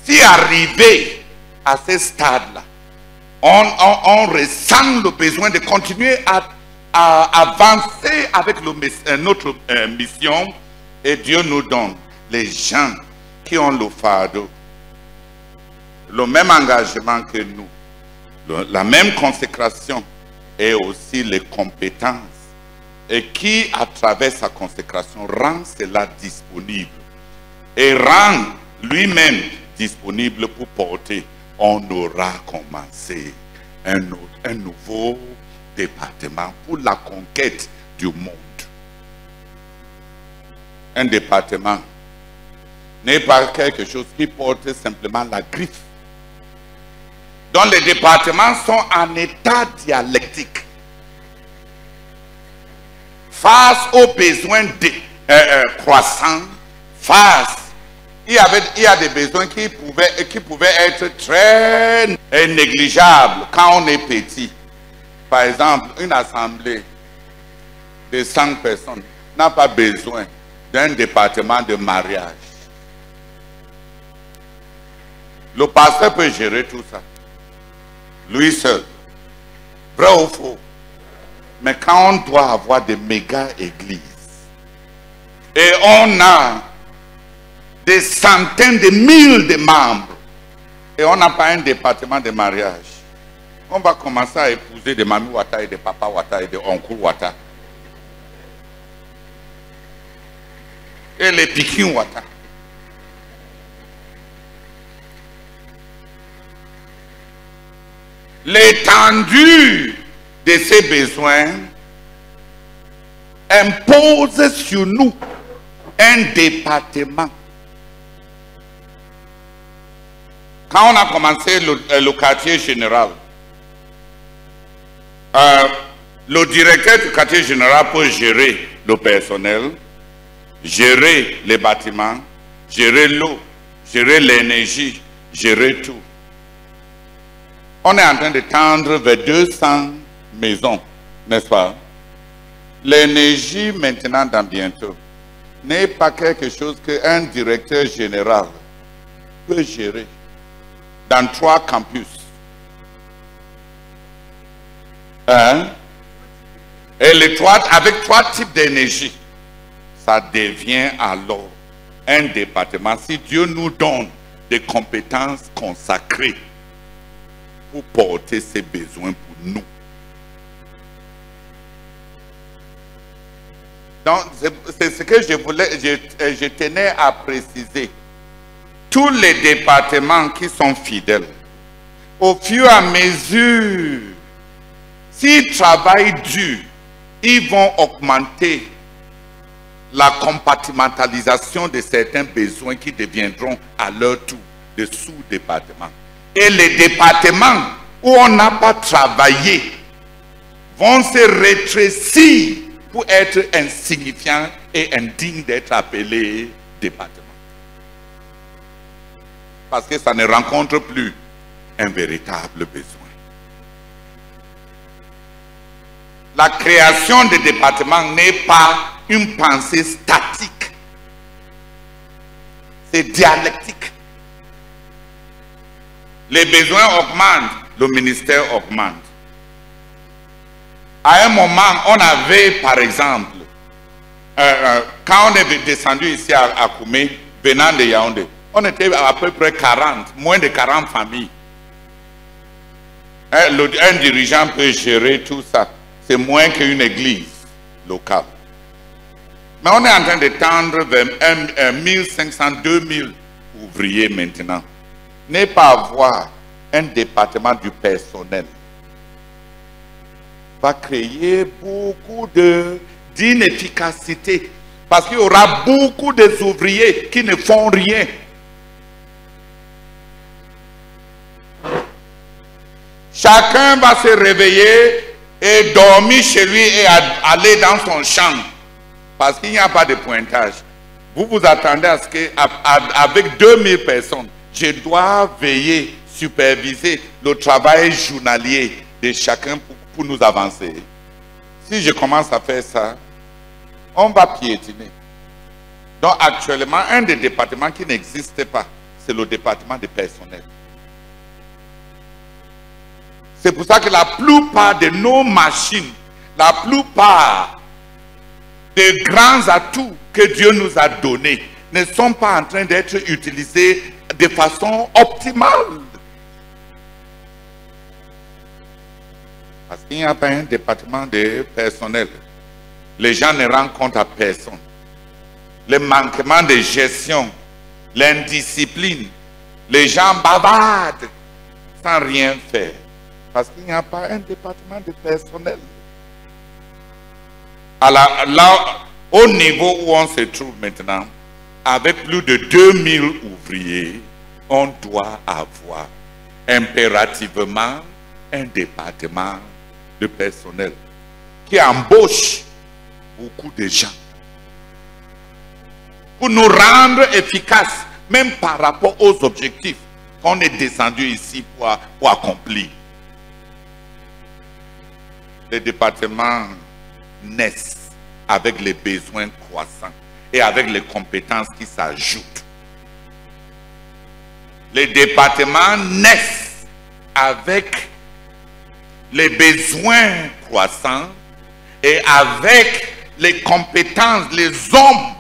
Si arrivé à ce stade-là, on ressent le besoin de continuer à avancer avec notre mission, et Dieu nous donne les gens qui ont le fardeau, le même engagement que nous, la même consécration et aussi les compétences, et qui à travers sa consécration rend cela disponible et rend lui-même disponible pour porter. On aura commencé un nouveau département pour la conquête du monde. Un département n'est pas quelque chose qui porte simplement la griffe. Donc les départements sont en état dialectique face aux besoins croissants, il y a des besoins qui pouvaient être très négligeables quand on est petit. Par exemple, une assemblée de 100 personnes n'a pas besoin d'un département de mariage. Le pasteur peut gérer tout ça, lui seul. Vrai ou faux? Mais quand on doit avoir des méga églises et on a des centaines de mille de membres et on n'a pas un département de mariage, on va commencer à épouser des mamies Ouattara et des papas Ouattara et des oncles Ouattara et les piquins Ouattara. L'étendue de ces besoins impose sur nous un département. Quand on a commencé le quartier général, le directeur du quartier général peut gérer le personnel, gérer les bâtiments, gérer l'eau, gérer l'énergie, gérer tout. On est en train de tendre vers 200 maisons, n'est-ce pas? L'énergie maintenant dans bientôt n'est pas quelque chose qu'un directeur général peut gérer dans 3 campus. Et avec 3 types d'énergie, ça devient alors un département. Si Dieu nous donne des compétences consacrées pour porter ses besoins pour nous. Donc, c'est ce que je tenais à préciser. Tous les départements qui sont fidèles, au fur et à mesure, s'ils travaillent dur, ils vont augmenter la compartimentalisation de certains besoins qui deviendront à leur tour des sous-départements. Et les départements où on n'a pas travaillé vont se rétrécir pour être insignifiants et indignes d'être appelés départements. Parce que ça ne rencontre plus un véritable besoin. La création des départements n'est pas une pensée statique. C'est dialectique. Les besoins augmentent, le ministère augmente. À un moment, on avait, par exemple, quand on est descendu ici à Koumé, venant de Yaoundé, on était à peu près 40, moins de 40 familles. Un dirigeant peut gérer tout ça. C'est moins qu'une église locale. Mais on est en train de tendre vers 1500, 2000 ouvriers maintenant. N'est pas avoir un département du personnel va créer beaucoup d'inefficacité parce qu'il y aura beaucoup d'ouvriers qui ne font rien. Chacun va se réveiller et dormir chez lui et aller dans son champ parce qu'il n'y a pas de pointage. Vous vous attendez à ce qu'avec 2000 personnes, je dois veiller, superviser le travail journalier de chacun pour nous avancer. Si je commence à faire ça, on va piétiner. Donc actuellement, un des départements qui n'existe pas, c'est le département de personnel. C'est pour ça que la plupart de nos machines, la plupart des grands atouts que Dieu nous a donnés ne sont pas en train d'être utilisés de façon optimale. Parce qu'il n'y a pas un département de personnel. Les gens ne rendent compte à personne. Le manquement de gestion, l'indiscipline, les gens bavardent sans rien faire. Parce qu'il n'y a pas un département de personnel. Alors, là, au niveau où on se trouve maintenant, avec plus de 2000 ouvriers, on doit avoir impérativement un département de personnel qui embauche beaucoup de gens pour nous rendre efficaces, même par rapport aux objectifs qu'on est descendu ici pour accomplir. Les départements naissent avec les besoins croissants et avec les compétences qui s'ajoutent. Les départements naissent avec les besoins croissants et avec les compétences, les hommes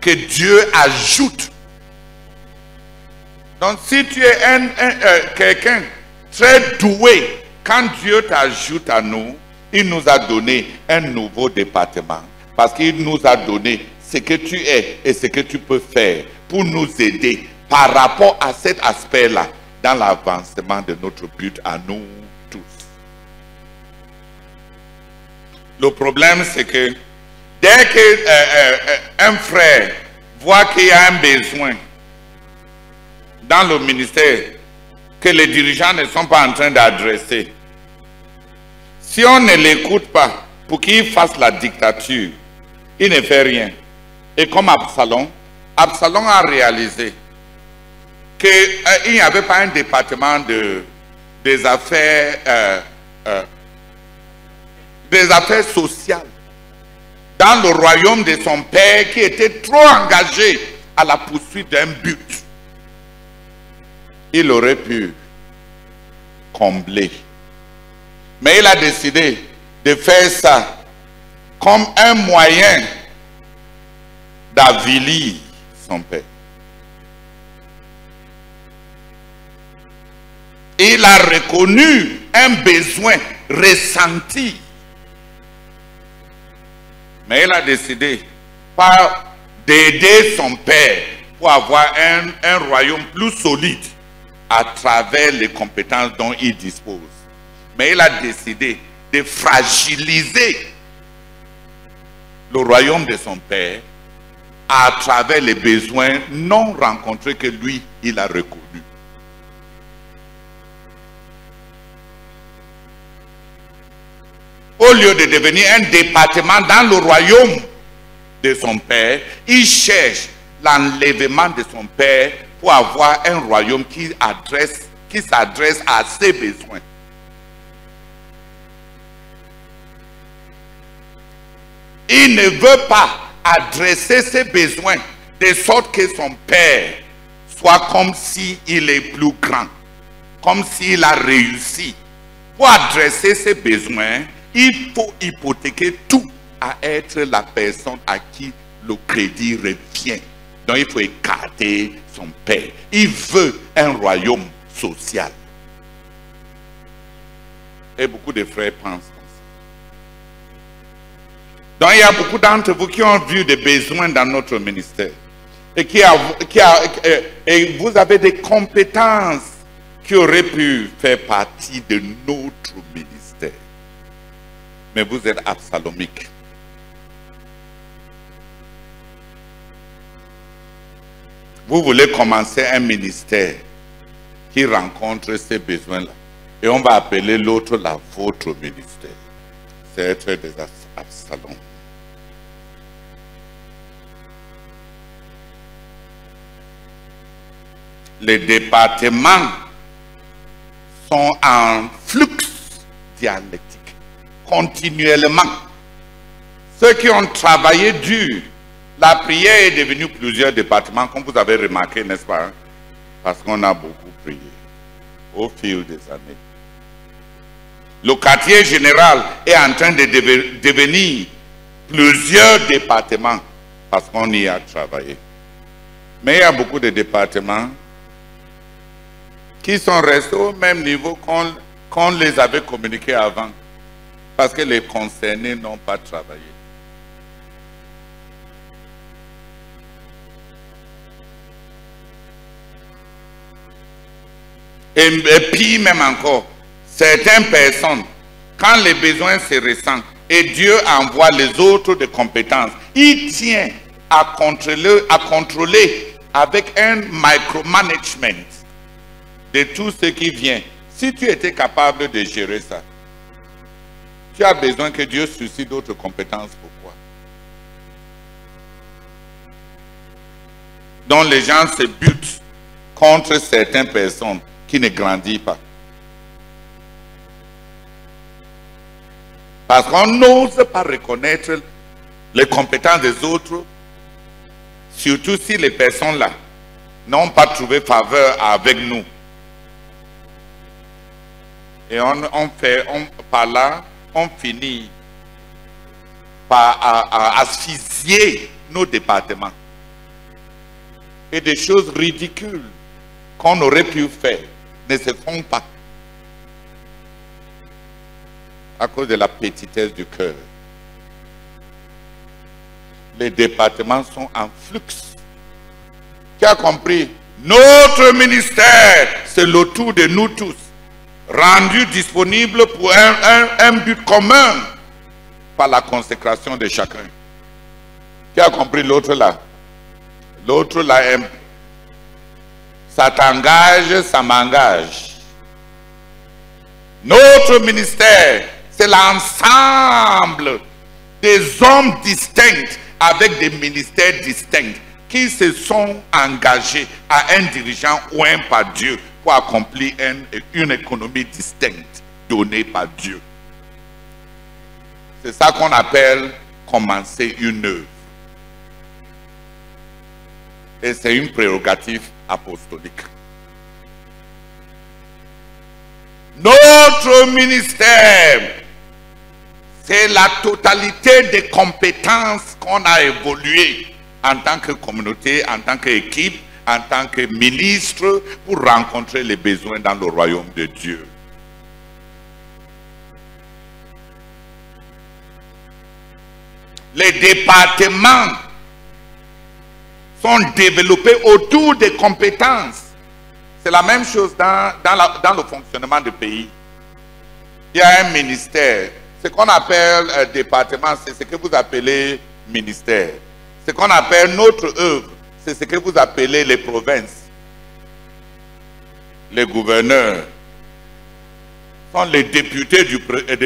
que Dieu ajoute. Donc si tu es quelqu'un très doué, quand Dieu t'ajoute à nous, il nous a donné un nouveau département. Parce qu'il nous a donné ce que tu es et ce que tu peux faire pour nous aider par rapport à cet aspect-là dans l'avancement de notre but à nous tous. Le problème, c'est que dès qu'un frère voit qu'il y a un besoin dans le ministère que les dirigeants ne sont pas en train d'adresser, si on ne l'écoute pas pour qu'il fasse la dictature, il ne fait rien. Et comme Absalom a réalisé qu'il n'y avait pas un département des affaires sociales dans le royaume de son père qui était trop engagé à la poursuite d'un but. Il aurait pu combler. Mais il a décidé de faire ça comme un moyen d'avilir son père. Il a reconnu un besoin ressenti. Mais il a décidé d'aider son père pour avoir un royaume plus solide à travers les compétences dont il dispose. Mais il a décidé de fragiliser le royaume de son père à travers les besoins non rencontrés que lui, il a reconnus. Au lieu de devenir un département dans le royaume de son père, il cherche l'enlèvement de son père pour avoir un royaume qui s'adresse à ses besoins. Il ne veut pas adresser ses besoins de sorte que son père soit comme s'il est plus grand, comme s'il a réussi. Pour adresser ses besoins, il faut hypothéquer tout à être la personne à qui le crédit revient. Donc il faut écarter son père. Il veut un royaume social. Et beaucoup de frères pensent comme ça. Donc il y a beaucoup d'entre vous qui ont vu des besoins dans notre ministère. Et et vous avez des compétences qui auraient pu faire partie de notre ministère. Mais vous êtes absalomique. Vous voulez commencer un ministère qui rencontre ces besoins-là. Et on va appeler l'autre là votre ministère. C'est être des Absalom. Les départements sont en flux dialectique, continuellement. Ceux qui ont travaillé dur, La prière est devenue plusieurs départements, comme vous avez remarqué, n'est-ce pas? Hein? Parce qu'on a beaucoup prié au fil des années. Le quartier général est en train de devenir plusieurs départements parce qu'on y a travaillé. Mais il y a beaucoup de départements qui sont restés au même niveau qu'on les avait communiqués avant parce que les concernés n'ont pas travaillé. Et puis même encore, certaines personnes, quand les besoins se ressentent et Dieu envoie les autres de compétences, il tient à contrôler avec un micromanagement de tout ce qui vient. Si tu étais capable de gérer ça, tu as besoin que Dieu suscite d'autres compétences. Pourquoi? Donc les gens se butent contre certaines personnes qui ne grandissent pas. Parce qu'on n'ose pas reconnaître les compétences des autres, surtout si les personnes-là n'ont pas trouvé faveur avec nous. Et par là, on finit par asphyxier nos départements. Et des choses ridicules qu'on aurait pu faire ne se font pas à cause de la petitesse du cœur. Les départements sont en flux. Qui a compris? Notre ministère, c'est le tout de nous tous, rendu disponible pour un but commun par la consécration de chacun. Qui a compris l'autre là? L'autre là, ça t'engage, ça m'engage. Notre ministère, c'est l'ensemble des hommes distincts avec des ministères distincts qui se sont engagés à un dirigeant oint par Dieu pour accomplir une économie distincte donnée par Dieu. C'est ça qu'on appelle commencer une œuvre. Et c'est une prérogative apostolique. Notre ministère, c'est la totalité des compétences qu'on a évoluées en tant que communauté, en tant qu'équipe, en tant que ministre, pour rencontrer les besoins dans le royaume de Dieu. Les départements sont développés autour des compétences. C'est la même chose dans le fonctionnement du pays. Il y a un ministère. Ce qu'on appelle un département, c'est ce que vous appelez ministère. Ce qu'on appelle notre œuvre, c'est ce que vous appelez les provinces. Les gouverneurs sont les députés du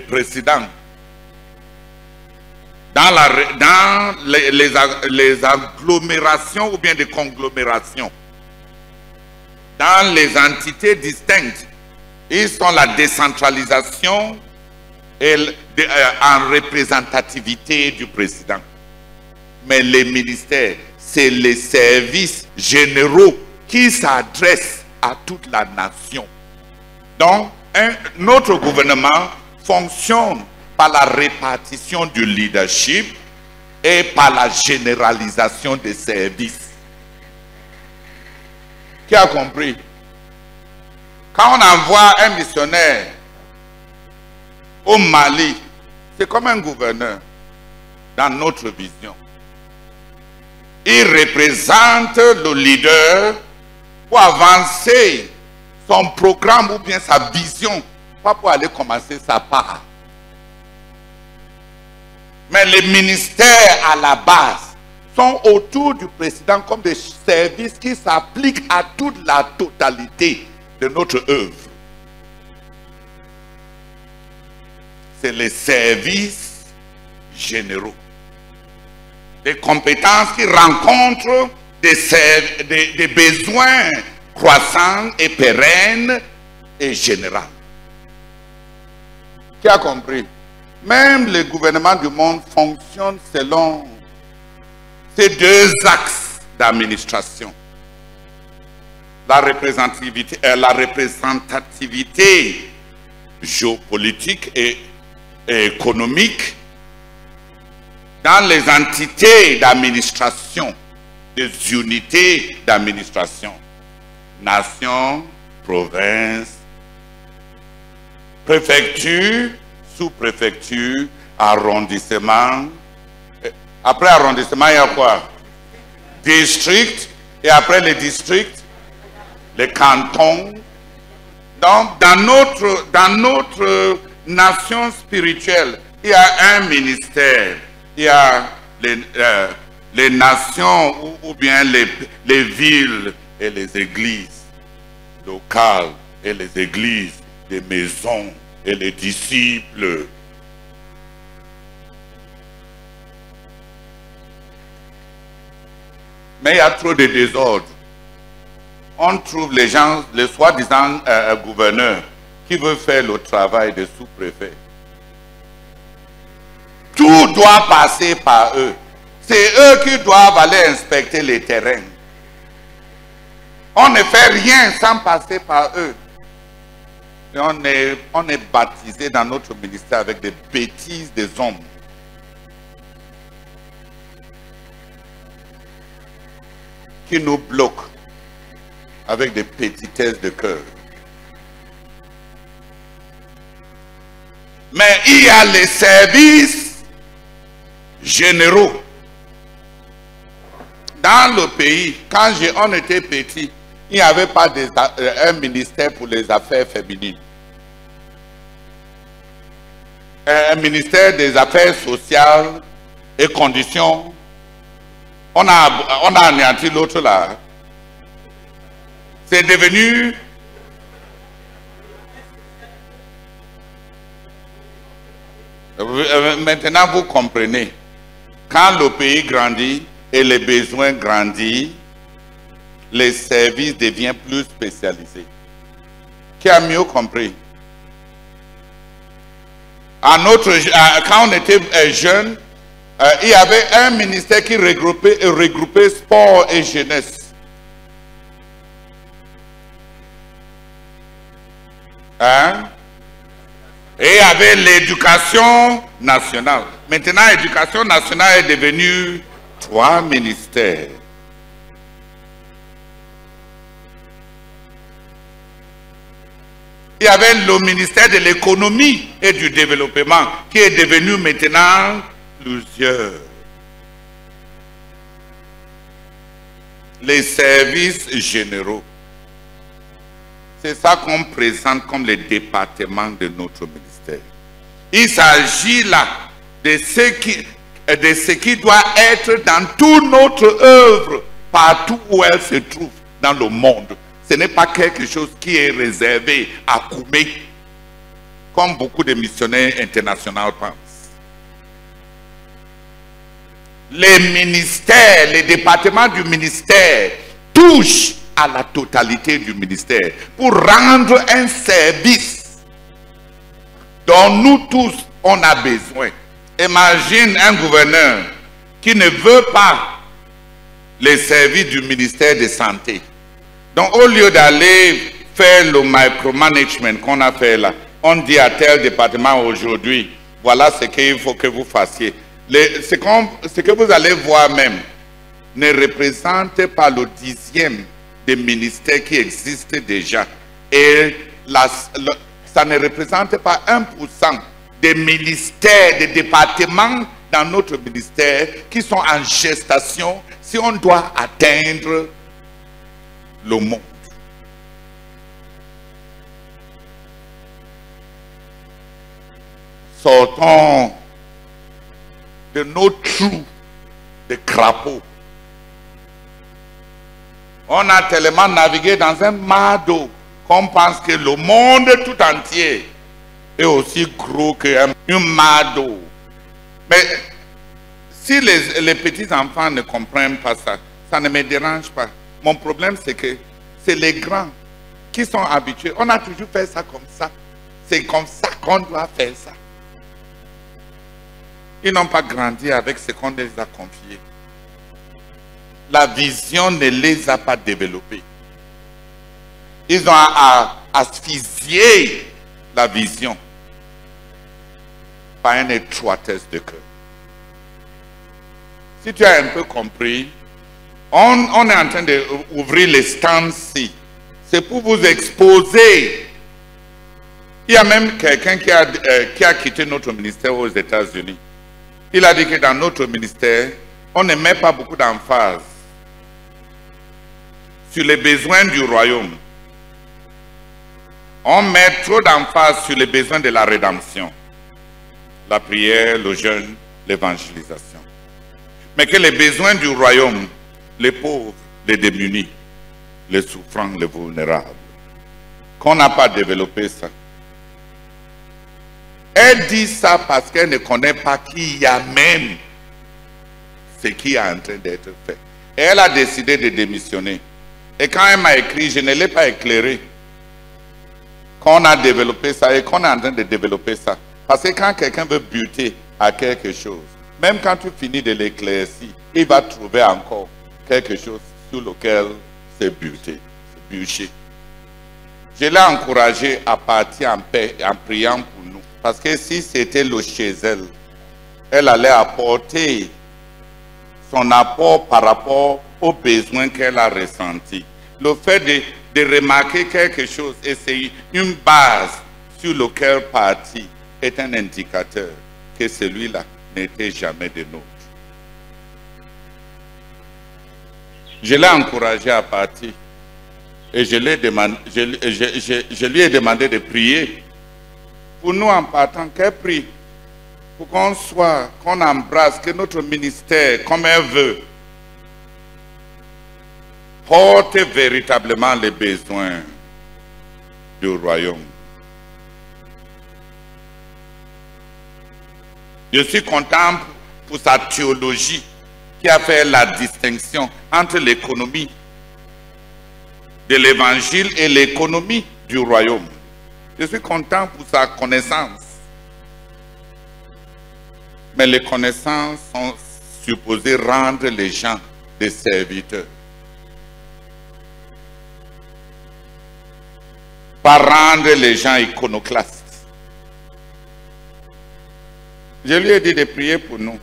président. Dans les agglomérations ou bien des conglomérations, dans les entités distinctes, ils sont la décentralisation et en représentativité du président. Mais les ministères, c'est les services généraux qui s'adressent à toute la nation. Donc, notre gouvernement fonctionne par la répartition du leadership et par la généralisation des services. Qui a compris? Quand on envoie un missionnaire au Mali, c'est comme un gouverneur dans notre vision. Il représente le leader pour avancer son programme ou bien sa vision, pas pour aller commencer sa part. Mais les ministères à la base sont autour du président comme des services qui s'appliquent à toute la totalité de notre œuvre. C'est les services généraux. Des compétences qui rencontrent des besoins croissants et pérennes et généraux. Qui a compris? Même les gouvernements du monde fonctionnent selon ces deux axes d'administration. La représentativité géopolitique et économique dans les entités d'administration, des unités d'administration, nation, province, préfecture, sous-préfecture, arrondissement. Après arrondissement, il y a quoi? District. Et après les districts, les cantons. Donc, dans notre nation spirituelle, il y a un ministère. Il y a les nations ou bien les villes et les églises locales et les églises des maisons et les disciples. Mais il y a trop de désordre. On trouve les gens, les soi-disant gouverneurs, qui veulent faire le travail des sous-préfets. Tout doit passer par eux. C'est eux qui doivent aller inspecter les terrains. On ne fait rien sans passer par eux. Et on est baptisé dans notre ministère avec des bêtises des hommes. Qui nous bloquent avec des petitesses de cœur. Mais il y a les services généraux. Dans le pays, quand on était petit, il n'y avait pas un ministère pour les affaires féminines. Un ministère des affaires sociales et conditions. On a anéanti l'autre là. C'est devenu... Maintenant vous comprenez. Quand le pays grandit et les besoins grandissent, les services deviennent plus spécialisés. Qui a mieux compris? Quand on était jeune, il y avait un ministère qui regroupait sport et jeunesse. Hein? Et il y avait l'éducation nationale. Maintenant, l'éducation nationale est devenue 3 ministères. Il y avait le ministère de l'économie et du développement qui est devenu maintenant plusieurs. Les services généraux. C'est ça qu'on présente comme les départements de notre ministère. Il s'agit là de ce qui doit être dans toute notre œuvre, partout où elle se trouve dans le monde. Ce n'est pas quelque chose qui est réservé à Koumé, comme beaucoup de missionnaires internationaux pensent. Les ministères, les départements du ministère touchent à la totalité du ministère pour rendre un service dont nous tous on a besoin. Imagine un gouverneur qui ne veut pas les services du ministère de santé. Donc au lieu d'aller faire le micromanagement qu'on a fait là, on dit à tel département aujourd'hui, voilà ce qu'il faut que vous fassiez. Ce que vous allez voir même ne représente pas le 10e des ministères qui existent déjà. Et ça ne représente pas 1% des ministères, des départements dans notre ministère qui sont en gestation si on doit atteindre le monde. Sortons de nos trous de crapauds. On a tellement navigué dans un mar d'eau qu'on pense que le monde tout entier est aussi gros qu'un mar d'eau. Mais si les petits enfants ne comprennent pas ça, ça ne me dérange pas. Mon problème, c'est que c'est les grands qui sont habitués. On a toujours fait ça comme ça. C'est comme ça qu'on doit faire ça. Ils n'ont pas grandi avec ce qu'on les a confié. la vision ne les a pas développés. Ils ont asphyxié la vision par une étroitesse de cœur. Si tu as un peu compris, on est en train d'ouvrir les stands-ci. C'est pour vous exposer. Il y a même quelqu'un qui a quitté notre ministère aux États-Unis. Il a dit que dans notre ministère, on ne met pas beaucoup d'emphase sur les besoins du royaume. On met trop d'emphase sur les besoins de la rédemption. La prière, le jeûne, l'évangélisation. Mais que les besoins du royaume, les pauvres, les démunis, les souffrants, les vulnérables, qu'on n'a pas développé ça. Elle dit ça parce qu'elle ne connaît pas qu'il y a même ce qui est en train d'être fait. Et elle a décidé de démissionner. Et quand elle m'a écrit, je ne l'ai pas éclairé. Qu'on a développé ça et qu'on est en train de développer ça. Parce que quand quelqu'un veut buter à quelque chose, même quand tu finis de l'éclaircir, il va trouver encore quelque chose sur lequel c'est buté, c'est bûché. Je l'ai encouragé à partir en paix, en priant pour nous. Parce que si c'était le chez elle, elle allait apporter son apport par rapport aux besoins qu'elle a ressentis. Le fait de remarquer quelque chose et c'est une base sur laquelle partir est un indicateur que celui-là n'était jamais de nôtre. Je l'ai encouragé à partir et je lui ai demandé de prier pour nous en partant, qu'elle prie pour qu'on soit, qu'on embrasse, que notre ministère, comme elle veut, porte véritablement les besoins du royaume. Je suis content pour sa théologie qui a fait la distinction entre l'économie de l'évangile et l'économie du royaume. Je suis content pour sa connaissance. Mais les connaissances sont supposées rendre les gens des serviteurs. Pas rendre les gens iconoclastes. Je lui ai dit de prier pour nous.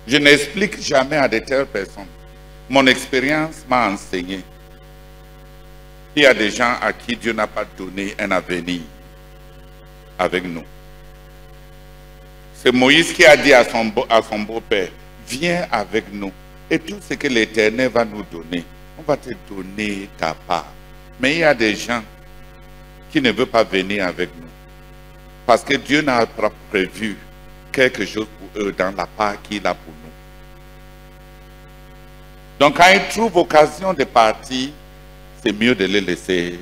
Je n'explique jamais à de telles personnes. Mon expérience m'a enseigné. Il y a des gens à qui Dieu n'a pas donné un avenir avec nous. C'est Moïse qui a dit à son beau-père, viens avec nous. Et tout ce que l'Éternel va nous donner, on va te donner ta part. Mais il y a des gens qui ne veulent pas venir avec nous. Parce que Dieu n'a pas prévu quelque chose pour eux dans la part qu'il a pour nous. Donc quand ils trouvent occasion de partir, c'est mieux de les laisser